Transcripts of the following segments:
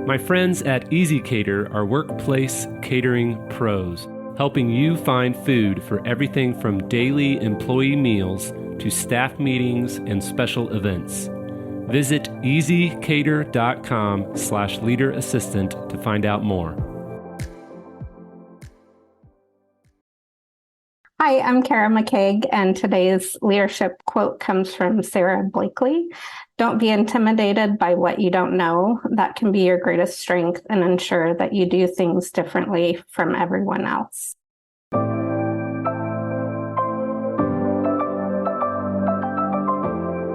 My friends at ezCater are workplace catering pros, helping you find food for everything from daily employee meals to staff meetings and special events. Visit ezcater.com/leaderassistant to find out more. Hi, I'm Kara McKeage, and today's leadership quote comes from Sarah Blakely. Don't be intimidated by what you don't know. That can be your greatest strength, and ensure that you do things differently from everyone else.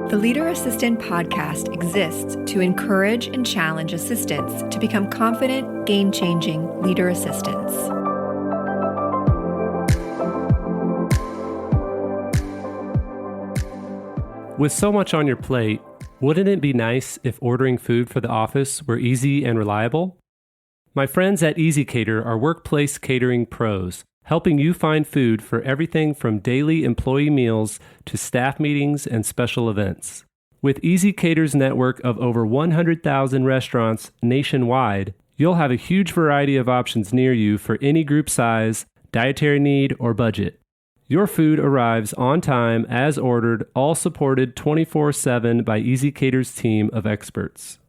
The Leader Assistant podcast exists to encourage and challenge assistants to become confident, game-changing leader assistants. With so much on your plate, wouldn't it be nice if ordering food for the office were easy and reliable? My friends at ezCater are workplace catering pros, helping you find food for everything from daily employee meals to staff meetings and special events. With ezCater's network of over 100,000 restaurants nationwide, you'll have a huge variety of options near you for any group size, dietary need, or budget. Your food arrives on time as ordered, all supported 24/7 by ezCater's team of experts.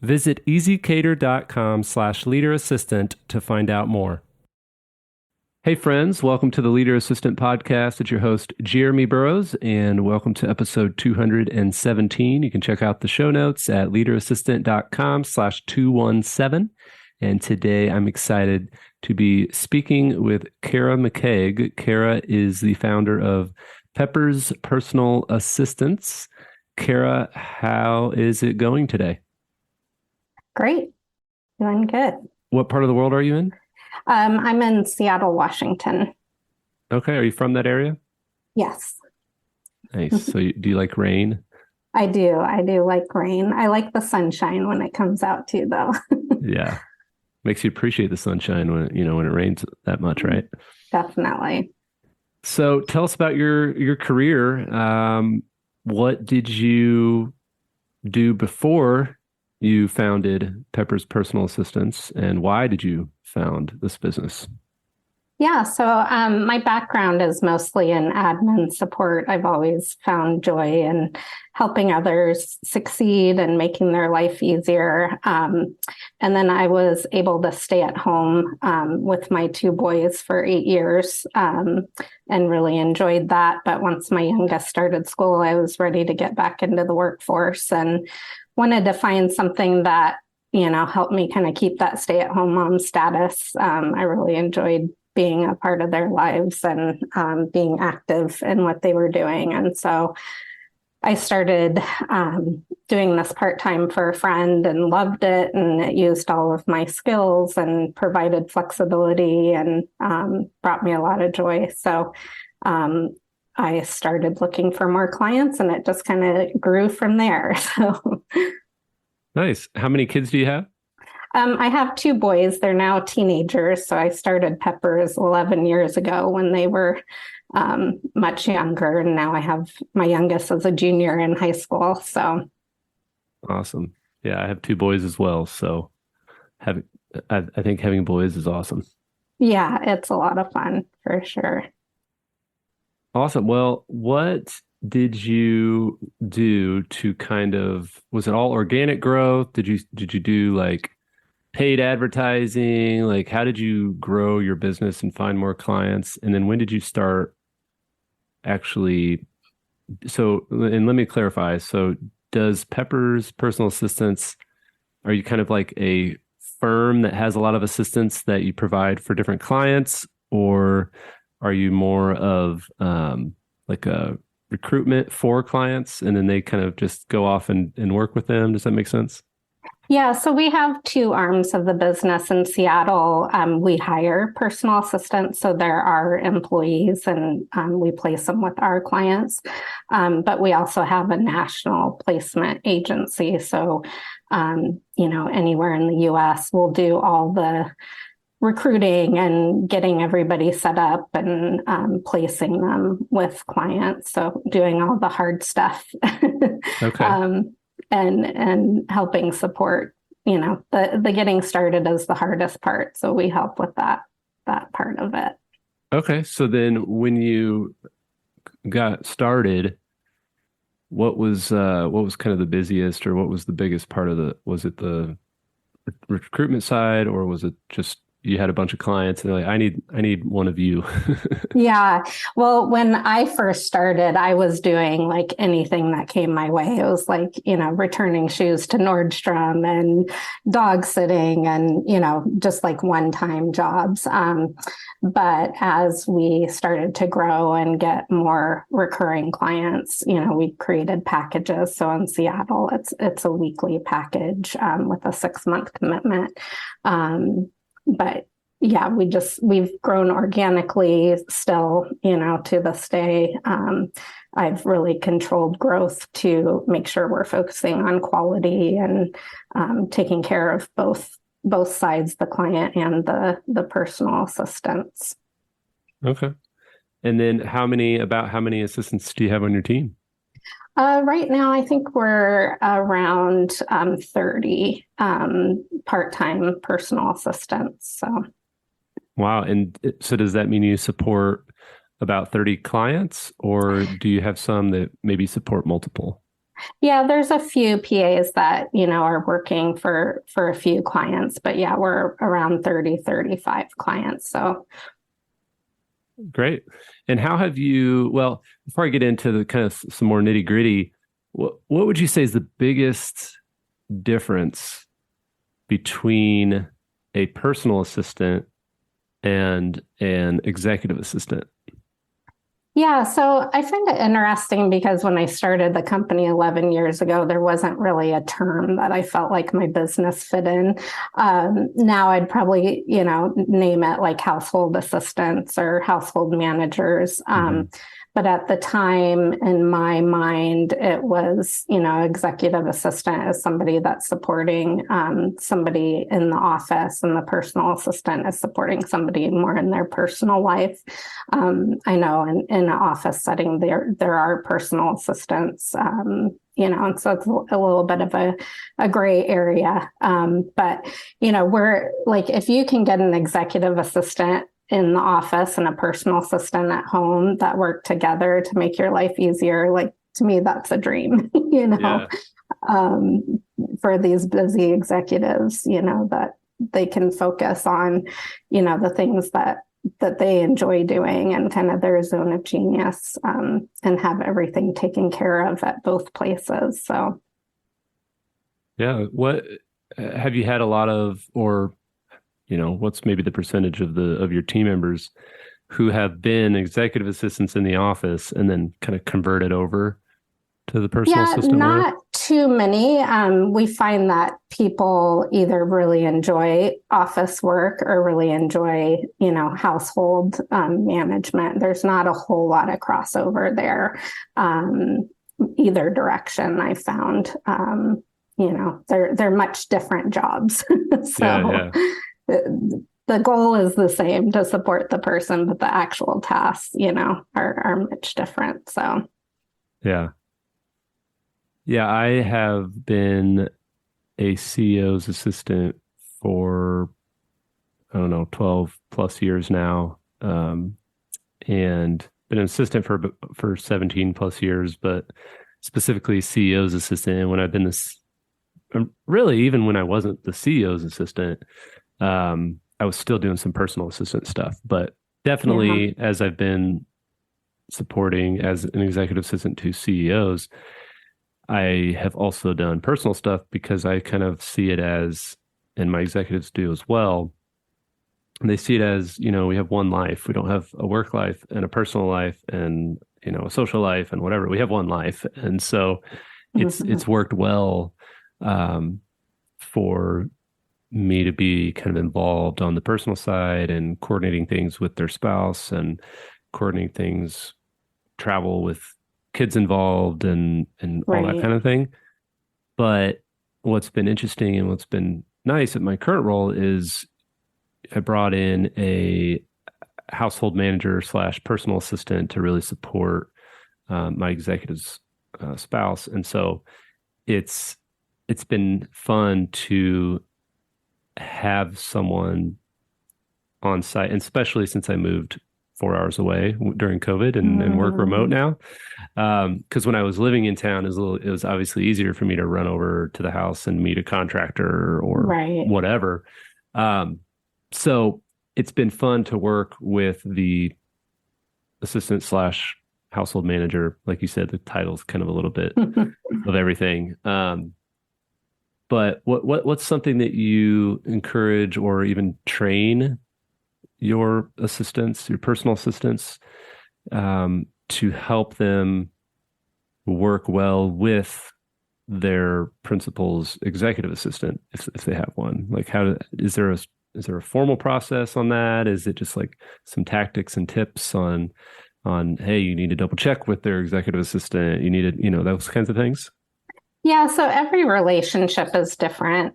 Visit ezcater.com/leaderassistant to find out more. Hey friends, welcome to the Leader Assistant Podcast. It's your host, Jeremy Burrows, and welcome to episode 217. You can check out the show notes at leaderassistant.com/217. And today I'm excited to be speaking with Kara McKeage. Kara is the founder of Pepper's Personal Assistants. Kara, how is it going today? Great. Doing good. What part of the world are you in? I'm in Seattle, Washington. Okay. Are you from that area? Yes. Nice. So do you like rain? I do. I do like rain. I like the sunshine when it comes out too, though. Yeah. Makes you appreciate the sunshine when it rains that much, right? Definitely. So tell us about your career. What did you do before you founded Pepper's Personal Assistants, and why did you found this business? Yeah, so my background is mostly in admin support. I've always found joy in helping others succeed and making their life easier. And then I was able to stay at home with my two boys for 8 years and really enjoyed that. But once my youngest started school, I was ready to get back into the workforce and wanted to find something that, helped me kind of keep that stay-at-home mom status. I really enjoyed being a part of their lives and being active in what they were doing. And so I started doing this part-time for a friend and loved it. And it used all of my skills and provided flexibility and brought me a lot of joy. So I started looking for more clients, and it just kind of grew from there. So nice. How many kids do you have? I have two boys. They're now teenagers. So I started Pepper's 11 years ago when they were much younger. And now I have my youngest as a junior in high school. So awesome. Yeah, I have two boys as well. So I think having boys is awesome. Yeah, it's a lot of fun for sure. Awesome. Well, what did you do to was it all organic growth? Did you do like paid advertising? Like, how did you grow your business and find more clients? And then when did you start actually? So, and let me clarify. So does Pepper's Personal Assistants, are you kind of like a firm that has a lot of assistants that you provide for different clients? Or are you more of like a recruitment for clients and then they kind of just go off and work with them? Does that make sense? Yeah, so we have two arms of the business in Seattle. We hire personal assistants, so they're our employees, and we place them with our clients. But we also have a national placement agency. So, anywhere in the U.S., we'll do all the recruiting and getting everybody set up and placing them with clients. So doing all the hard stuff. Okay. And helping support the getting started is the hardest part. So we help with that part of it. Okay. So then when you got started, what was kind of the busiest, or what was the biggest part of was it the recruitment side, or was it just you had a bunch of clients and they're like, I need one of you? Yeah. Well, when I first started, I was doing like anything that came my way. It was like, returning shoes to Nordstrom and dog sitting and, just like one-time jobs. But as we started to grow and get more recurring clients, we created packages. So in Seattle, it's a weekly package with a 6-month commitment. But yeah, we've grown organically still, to this day. I've really controlled growth to make sure we're focusing on quality and taking care of both sides, the client and the personal assistants. Okay. And then how many assistants do you have on your team? Right now, I think we're around 30 part-time personal assistants. So. Wow. And so does that mean you support about 30 clients, or do you have some that maybe support multiple? Yeah, there's a few PAs that, are working for a few clients, but yeah, we're around 35 clients. So great. And how have you, well, before I get into the kind of some more nitty gritty, what would you say is the biggest difference between a personal assistant and an executive assistant? Yeah, so I find it interesting because when I started the company 11 years ago, there wasn't really a term that I felt like my business fit in. Now I'd probably, name it like household assistants or household managers. But at the time, in my mind, it was, executive assistant is somebody that's supporting somebody in the office, and the personal assistant is supporting somebody more in their personal life. I know in an office setting, there are personal assistants, and so it's a little bit of a gray area. But, we're like, if you can get an executive assistant in the office and a personal assistant at home that work together to make your life easier, like, to me, that's a dream, Yeah. For these busy executives, that they can focus on, the things that they enjoy doing and kind of their zone of genius, and have everything taken care of at both places. So, Yeah. What have you had a lot of, or what's maybe the percentage of your team members who have been executive assistants in the office and then kind of converted over to the personal assistant not world? too many. We find that people either really enjoy office work or really enjoy, household management. There's not a whole lot of crossover there, either direction. I found, they're much different jobs. So. Yeah. The goal is the same, to support the person, but the actual tasks, are much different. So, Yeah. Yeah. I have been a CEO's assistant for, I don't know, 12 plus years now. And been an assistant for 17 plus years, but specifically CEO's assistant. And when I've been really, even when I wasn't the CEO's assistant, I was still doing some personal assistant stuff, but definitely as I've been supporting as an executive assistant to CEOs, I have also done personal stuff because I kind of see it as, and my executives do as well, they see it as, we have one life. We don't have a work life and a personal life and, a social life and whatever. We have one life. And so it's worked well for me to be kind of involved on the personal side and coordinating things with their spouse and coordinating things, travel with kids involved and all that kind of thing. But what's been interesting and what's been nice at my current role is I brought in a household manager / personal assistant to really support my executive's spouse. And so it's it's been fun to have someone on site, and especially since I moved 4 hours away during COVID and work remote now. Because when I was living in town, it was obviously easier for me to run over to the house and meet a contractor or Right. whatever. So it's been fun to work with the assistant slash household manager. Like you said, the title's kind of a little bit of everything. But what's something that you encourage or even train your assistants, your personal assistants, to help them work well with their principal's executive assistant, if they have one? Like, is there a formal process on that? Is it just like some tactics and tips on hey, you need to double check with their executive assistant, you need to, those kinds of things? Yeah, so every relationship is different.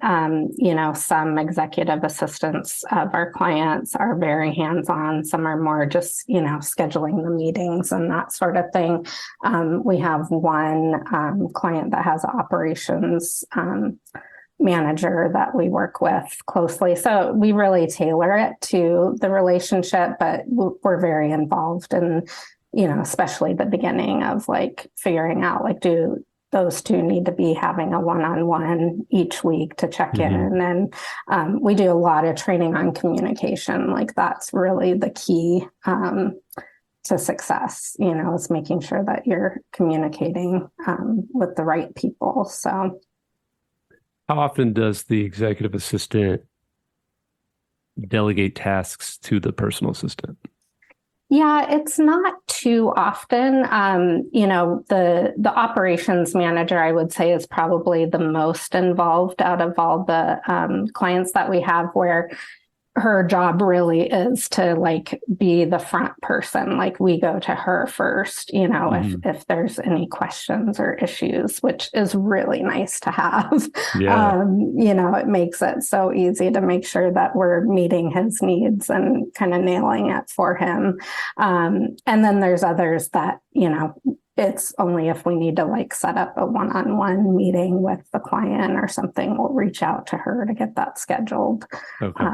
Some executive assistants of our clients are very hands-on. Some are more just, scheduling the meetings and that sort of thing. We have one client that has operations manager that we work with closely. So we really tailor it to the relationship, but we're very involved in, especially the beginning of like figuring out like, do those two need to be having a one-on-one each week to check in. And we do a lot of training on communication. Like that's really the key to success, is making sure that you're communicating with the right people. So how often does the executive assistant delegate tasks to the personal assistant? Yeah, it's not too often. The operations manager, I would say, is probably the most involved out of all the clients that we have, where her job really is to like be the front person. Like we go to her first, if there's any questions or issues, which is really nice to have. Yeah. It makes it so easy to make sure that we're meeting his needs and kind of nailing it for him. And then there's others that, it's only if we need to like set up a one-on-one meeting with the client or something, we'll reach out to her to get that scheduled. Okay.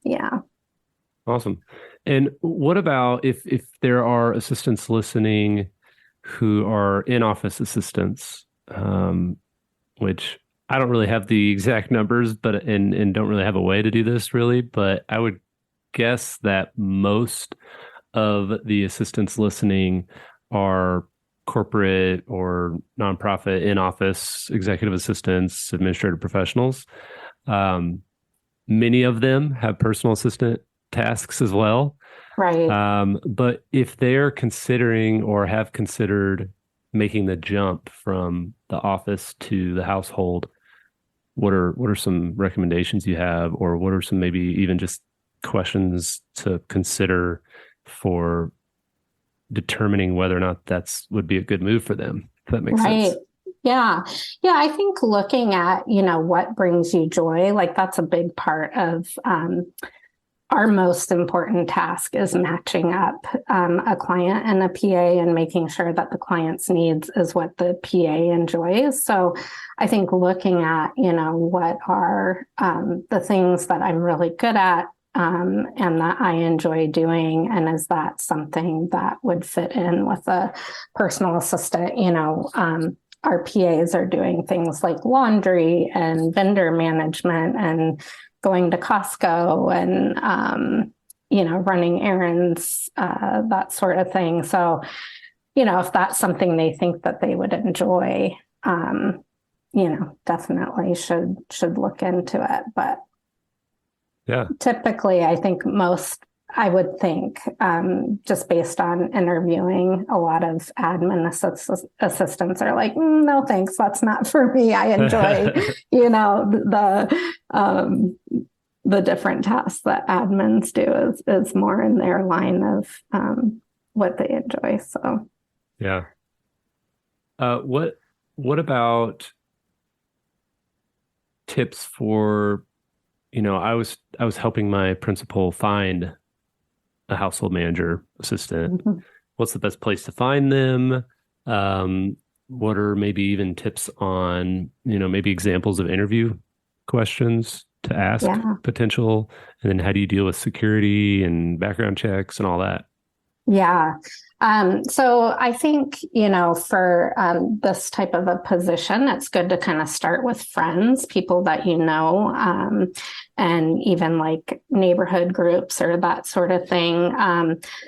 Yeah. Awesome. And what about if there are assistants listening who are in-office assistants, which I don't really have the exact numbers, but and don't really have a way to do this really, but I would guess that most of the assistants listening are corporate or nonprofit in-office executive assistants, administrative professionals. Many of them have personal assistant tasks as well. Right. But if they're considering or have considered making the jump from the office to the household, what are some recommendations you have, or what are some maybe even just questions to consider for determining whether or not would be a good move for them, if that makes sense? Yeah. Yeah. I think looking at, what brings you joy, like that's a big part of our most important task is matching up a client and a PA and making sure that the client's needs is what the PA enjoys. So I think looking at, what are the things that I'm really good at and that I enjoy doing, and is that something that would fit in with a personal assistant? Our PAs are doing things like laundry and vendor management and going to Costco and, running errands, that sort of thing. So, if that's something they think that they would enjoy, definitely should look into it. But yeah, typically, I think I would think, just based on interviewing, a lot of admin assistants are like, no, thanks, that's not for me. I enjoy, the different tasks that admins do is more in their line of what they enjoy. So, yeah. What about tips for, I was helping my principal find a household manager assistant. What's the best place to find them? what are maybe even tips on, maybe examples of interview questions to ask Yeah. potential, and then how do you deal with security and background checks and all that? Yeah. So I think, for this type of a position, it's good to kind of start with friends, people that and even like neighborhood groups or that sort of thing.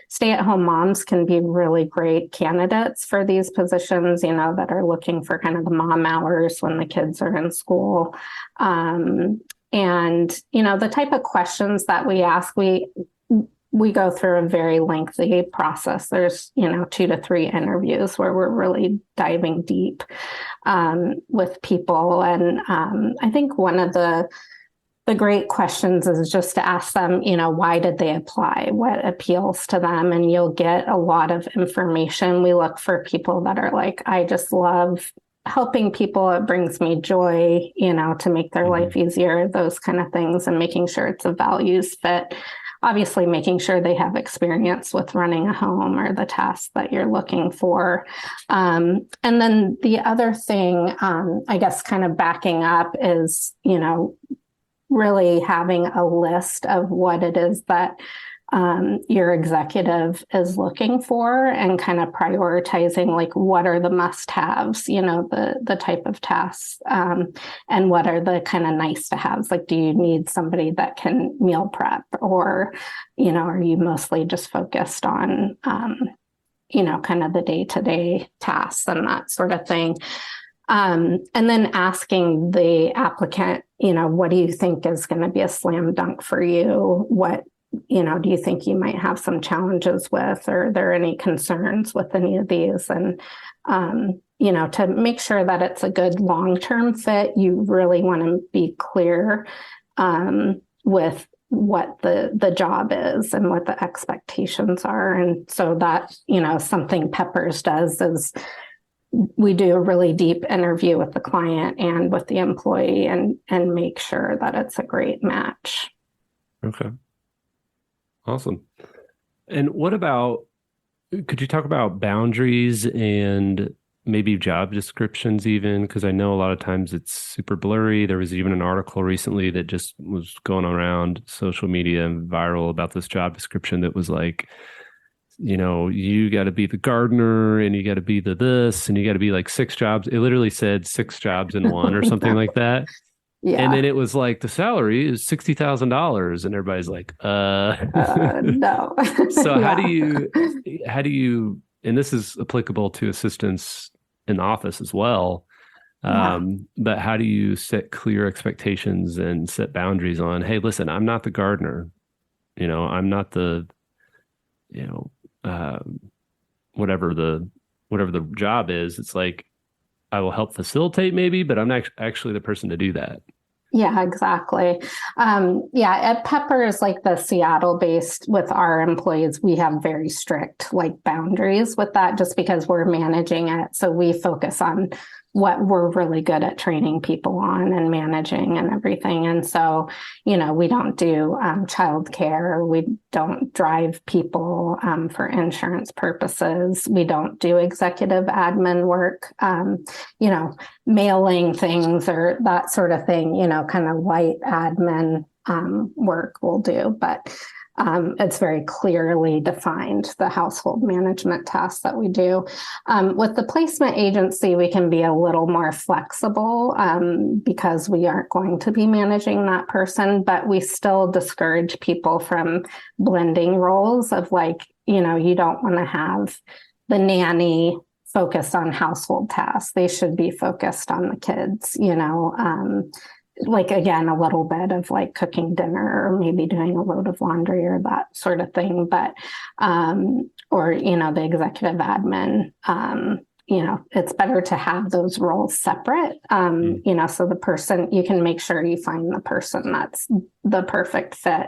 Stay-at-home moms can be really great candidates for these positions, that are looking for kind of the mom hours when the kids are in school. And, the type of questions that we ask, we go through a very lengthy process. There's, 2 to 3 interviews where we're really diving deep with people. And I think one of the great questions is just to ask them, why did they apply? What appeals to them? And you'll get a lot of information. We look for people that are like, I just love helping people. It brings me joy, to make their life easier, those kind of things, and making sure it's a values fit. Obviously, making sure they have experience with running a home or the tasks that you're looking for. And then the other thing, I guess, kind of backing up is, really having a list of what it is that your executive is looking for, and kind of prioritizing like what are the must-haves, the type of tasks, and what are the kind of nice-to-haves. Like, do you need somebody that can meal prep, or are you mostly just focused on kind of the day-to-day tasks and that sort of thing. And then asking the applicant, what do you think is going to be a slam dunk for you? What do you think you might have some challenges with, or are there any concerns with any of these? And, to make sure that it's a good long-term fit, you really want to be clear with what the job is and what the expectations are. And so that, something Peppers does is we do a really deep interview with the client and with the employee and make sure that it's a great match. Okay. Awesome. And could you talk about boundaries and maybe job descriptions even? Because I know a lot of times it's super blurry. There was even an article recently that just was going around social media and viral about this job description that was like, you got to be the gardener and you got to be the this and you got to be like 6 jobs. It literally said 6 jobs in one or something like that. Yeah. And then it was like the salary is $60,000 and everybody's like, no. So how do you, and this is applicable to assistants in the office as well. But how do you set clear expectations and set boundaries on, hey, listen, I'm not the gardener, I'm not the, whatever the job is. It's like, I will help facilitate maybe, but I'm not actually the person to do that. Yeah, exactly. At Peppers, like the Seattle based with our employees, we have very strict like boundaries with that just because we're managing it. So we focus on what we're really good at training people on and managing and everything. And so, we don't do childcare. We don't drive people for insurance purposes. We don't do executive admin work, mailing things or that sort of thing, kind of light admin work we'll do. But it's very clearly defined, the household management tasks that we do. With the placement agency, we can be a little more flexible because we aren't going to be managing that person, but we still discourage people from blending roles of like, you don't want to have the nanny focused on household tasks. They should be focused on the kids, like, again, a little bit of like cooking dinner or maybe doing a load of laundry or that sort of thing. But, or, the executive admin, it's better to have those roles separate, so the person, you can make sure you find the person that's the perfect fit,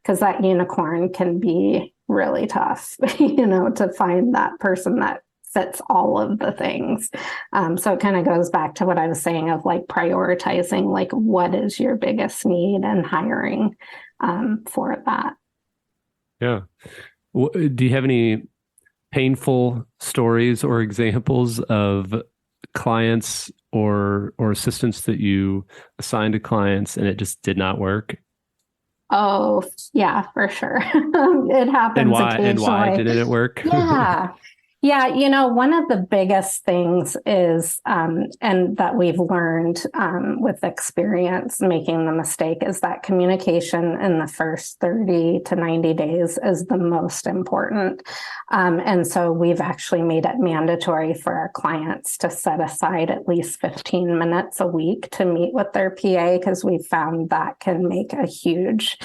because that unicorn can be really tough, to find that person that fits all of the things. So it kind of goes back to what I was saying of like prioritizing, like what is your biggest need and hiring for that. Yeah. Do you have any painful stories or examples of clients or assistants that you assigned to clients and it just did not work? Oh, yeah, for sure. It And happens why? And why occasionally. didn't it work? Yeah. Yeah, one of the biggest things is, and that we've learned with experience making the mistake, is that communication in the first 30 to 90 days is the most important. And so we've actually made it mandatory for our clients to set aside at least 15 minutes a week to meet with their PA, because we've found that can make a huge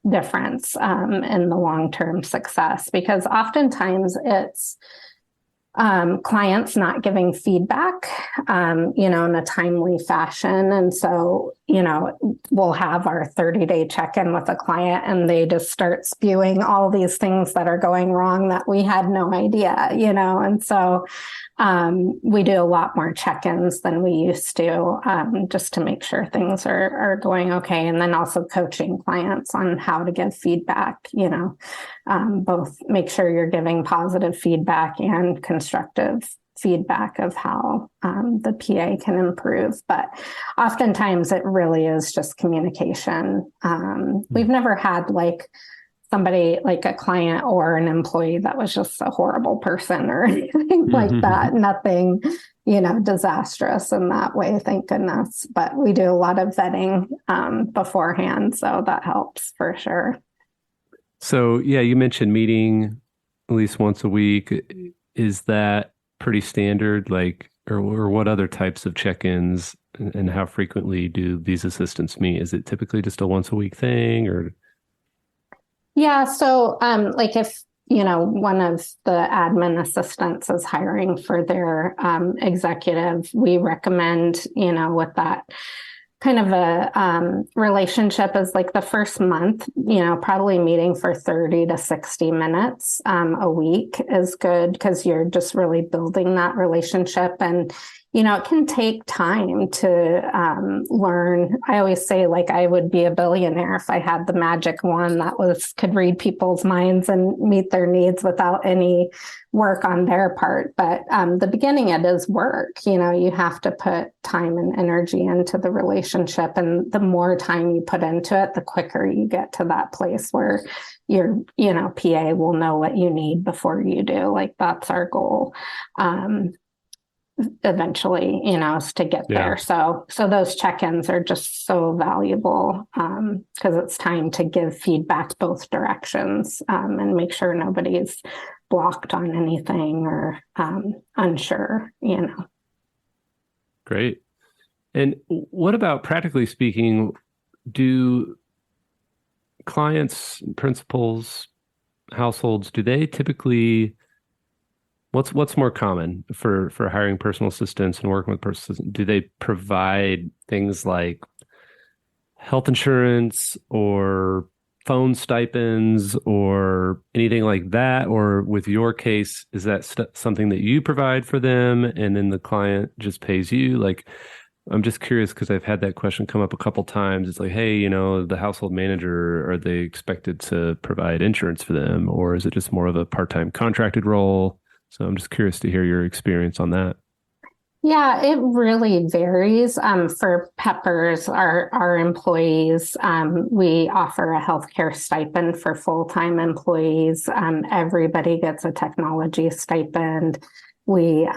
difference in the long-term success, because oftentimes it's clients not giving feedback, in a timely fashion. And so, we'll have our 30-day check-in with a client and they just start spewing all these things that are going wrong that we had no idea, and so we do a lot more check-ins than we used to, just to make sure things are going okay. And then also coaching clients on how to give feedback, both make sure you're giving positive feedback and constructive feedback of how the PA can improve. But oftentimes it really is just communication. We've never had somebody like a client or an employee that was just a horrible person or anything like that. Nothing, disastrous in that way, thank goodness. But we do a lot of vetting beforehand, so that helps for sure. So, yeah, you mentioned meeting at least once a week. Is that pretty standard? Or what other types of check-ins and how frequently do these assistants meet? Is it typically just a once a week thing or? Yeah. So, if, one of the admin assistants is hiring for their executive, we recommend, with that kind of a relationship is the first month, probably meeting for 30 to 60 minutes a week is good, because you're just really building that relationship. And, it can take time to learn. I always say, I would be a billionaire if I had the magic wand that could read people's minds and meet their needs without any work on their part. But the beginning, it is work. You have to put time and energy into the relationship. And the more time you put into it, the quicker you get to that place where your, PA will know what you need before you do. That's our goal. Eventually, is to get there. So those check-ins are just so valuable, because it's time to give feedback both directions, and make sure nobody's blocked on anything or unsure, Great. And what about, practically speaking, do clients, principals, households, do they typically, what's more common for hiring personal assistants and working with personal assistants? Do they provide things like health insurance or phone stipends or anything like that? Or with your case, is that something that you provide for them and then the client just pays you? I'm just curious because I've had that question come up a couple times. It's hey, the household manager, are they expected to provide insurance for them, or is it just more of a part-time contracted role? So I'm just curious to hear your experience on that. Yeah, it really varies. For Peppers, our employees, we offer a healthcare stipend for full-time employees. Everybody gets a technology stipend. We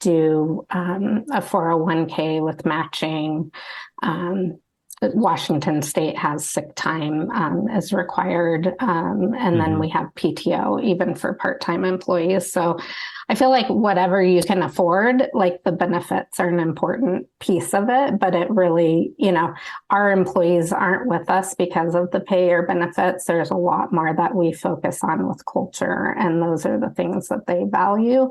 do a 401k with matching. Washington State has sick time as required. And then we have PTO even for part-time employees. So I feel whatever you can afford, the benefits are an important piece of it, but it really, our employees aren't with us because of the pay or benefits. There's a lot more that we focus on with culture, and those are the things that they value.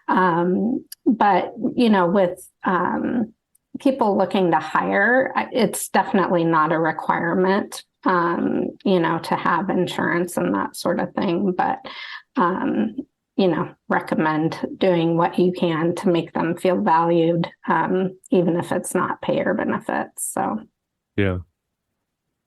But, with people looking to hire, it's definitely not a requirement, to have insurance and that sort of thing. But, recommend doing what you can to make them feel valued, even if it's not pay or benefits. So, yeah.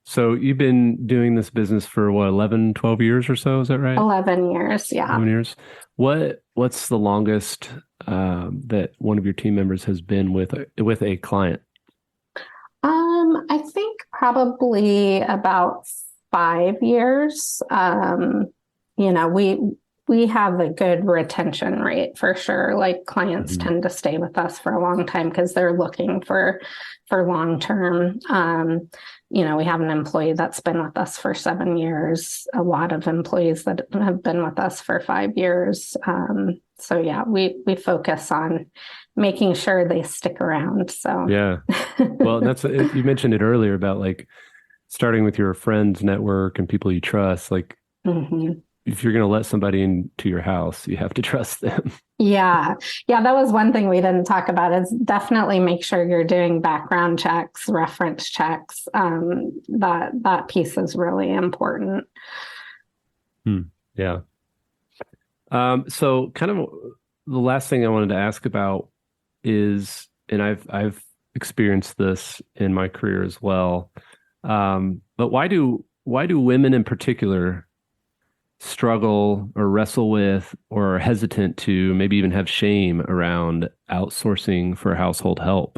So you've been doing this business for what, 11, 12 years or so, is that right? 11 years, yeah. 11 years. What's the longest that one of your team members has been with a client? I think probably about 5 years. You know, we have a good retention rate for sure. Like clients Hmm. tend to stay with us for a long time because they're looking for long term. You know, we have an employee that's been with us for 7 years, a lot of employees that have been with us for 5 years. So yeah, we focus on making sure they stick around. So Yeah. Well, and that's you mentioned it earlier about like starting with your friends network and people you trust. Like Mhm. if you're going to let somebody into your house, you have to trust them. Yeah. Yeah, that was one thing we didn't talk about is definitely make sure you're doing background checks, reference checks. That piece is really important. Hmm. Yeah. So kind of the last thing I wanted to ask about is, and I've experienced this in my career as well. But why do women in particular struggle or wrestle with or are hesitant to maybe even have shame around outsourcing for household help?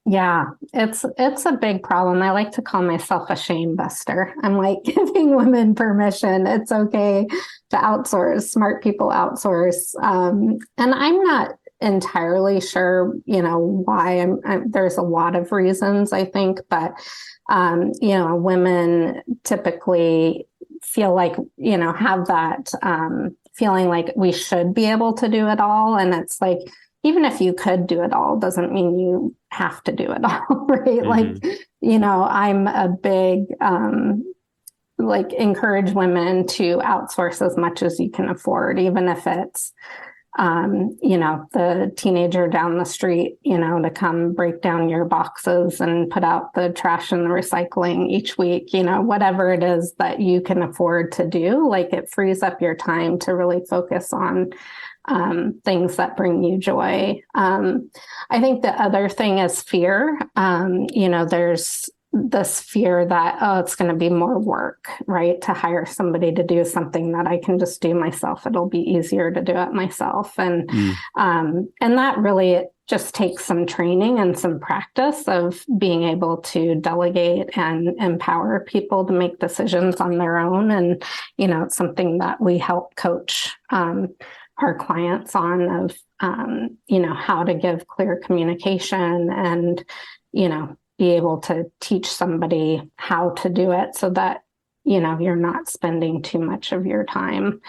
Yeah, it's a big problem. I like to call myself a shame buster. I'm like giving women permission. It's okay to outsource. Smart people outsource. And I'm not entirely sure, you know, why. There's a lot of reasons, I think, but you know, women typically feel like, you know, have that feeling like we should be able to do it all, and it's like even if you could do it all, doesn't mean you have to do it all, right? Like, Hmm. you know, I'm a big, like, encourage women to outsource as much as you can afford, even if it's, you know, the teenager down the street, you know, to come break down your boxes and put out the trash and the recycling each week, you know, whatever it is that you can afford to do, like it frees up your time to really focus on things that bring you joy. I think the other thing is fear. You know, there's this fear that, oh, it's going to be more work, right? To hire somebody to do something that I can just do myself. It'll be easier to do it myself. Mm. And that really just takes some training and some practice of being able to delegate and empower people to make decisions on their own. And, you know, it's something that we help coach our clients on of, you know, how to give clear communication and, you know, be able to teach somebody how to do it so that, you know, you're not spending too much of your time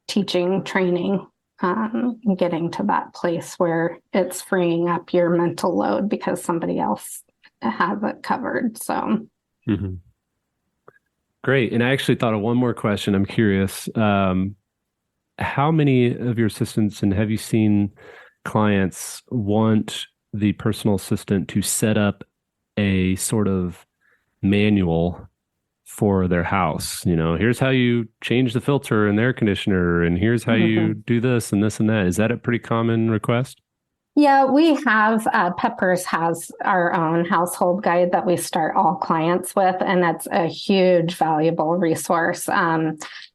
teaching, training, getting to that place where it's freeing up your mental load because somebody else has it covered. So, Hmm. Great. And I actually thought of one more question. I'm curious. How many of your assistants, and have you seen clients want the personal assistant to set up a sort of manual for their house? You know, here's how you change the filter in the air conditioner, and here's how you mhm. do this and this and that. Is that a pretty common request? Yeah, we have Peppers has our own household guide that we start all clients with, and that's a huge valuable resource.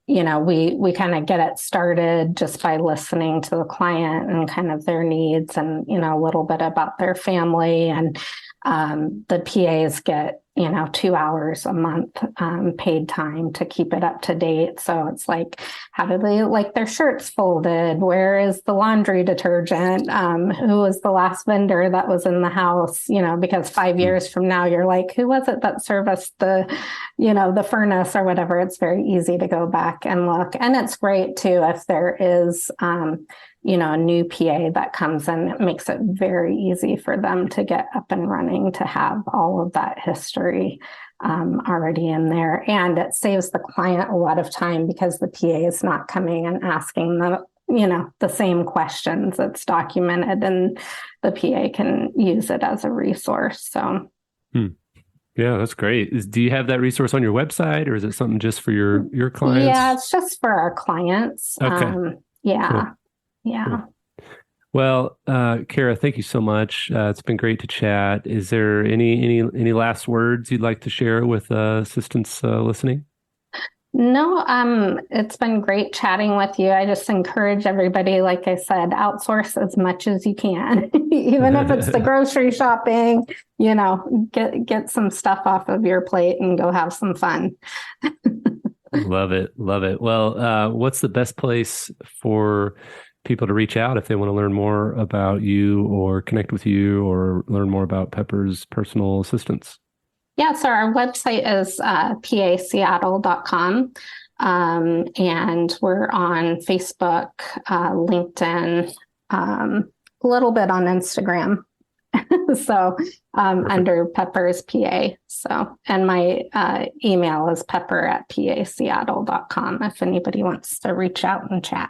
You know, we kind of get it started just by listening to the client and kind of their needs, and you know a little bit about their family, and the PAs get, you know, 2 hours a month paid time to keep it up to date. So it's like, how do they like their shirts folded? Where is the laundry detergent? Who was the last vendor that was in the house? You know, because 5 years from now, you're like, who was it that serviced the, you know, the furnace or whatever? It's very easy to go back and look. And it's great too if there is, you know, a new PA that comes in. It makes it very easy for them to get up and running, to have all of that history already in there. And it saves the client a lot of time because the PA is not coming and asking the, you know, the same questions. It's documented and the PA can use it as a resource. So Hmm. Yeah, that's great. Do you have that resource on your website, or is it something just for your yeah, clients? it's just for our clients. Okay, Yeah, cool, yeah. cool. Well, Kara, thank you so much. It's been great to chat. Is there any last words you'd like to share with assistants listening? No, it's been great chatting with you. I just encourage everybody, like I said, outsource as much as you can, even if it's the grocery shopping, get some stuff off of your plate and go have some fun. Love it. Love it. Well, what's the best place for people to reach out if they want to learn more about you or connect with you or learn more about Pepper's personal assistance? Yeah, so our website is paseattle.com. And we're on Facebook, LinkedIn, a little bit on Instagram. So under Pepper's PA. So, and my email is pepper@paseattle.com if anybody wants to reach out and chat.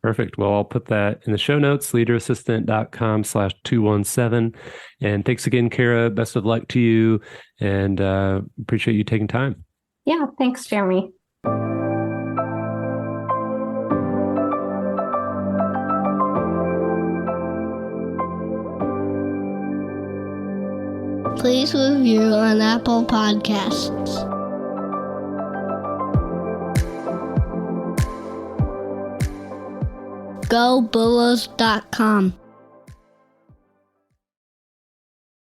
Perfect. Well, I'll put that in the show notes, leaderassistant.com/217. And thanks again, Kara. Best of luck to you and appreciate you taking time. Yeah, thanks, Jeremy. Please review on Apple Podcasts. GoBulls.com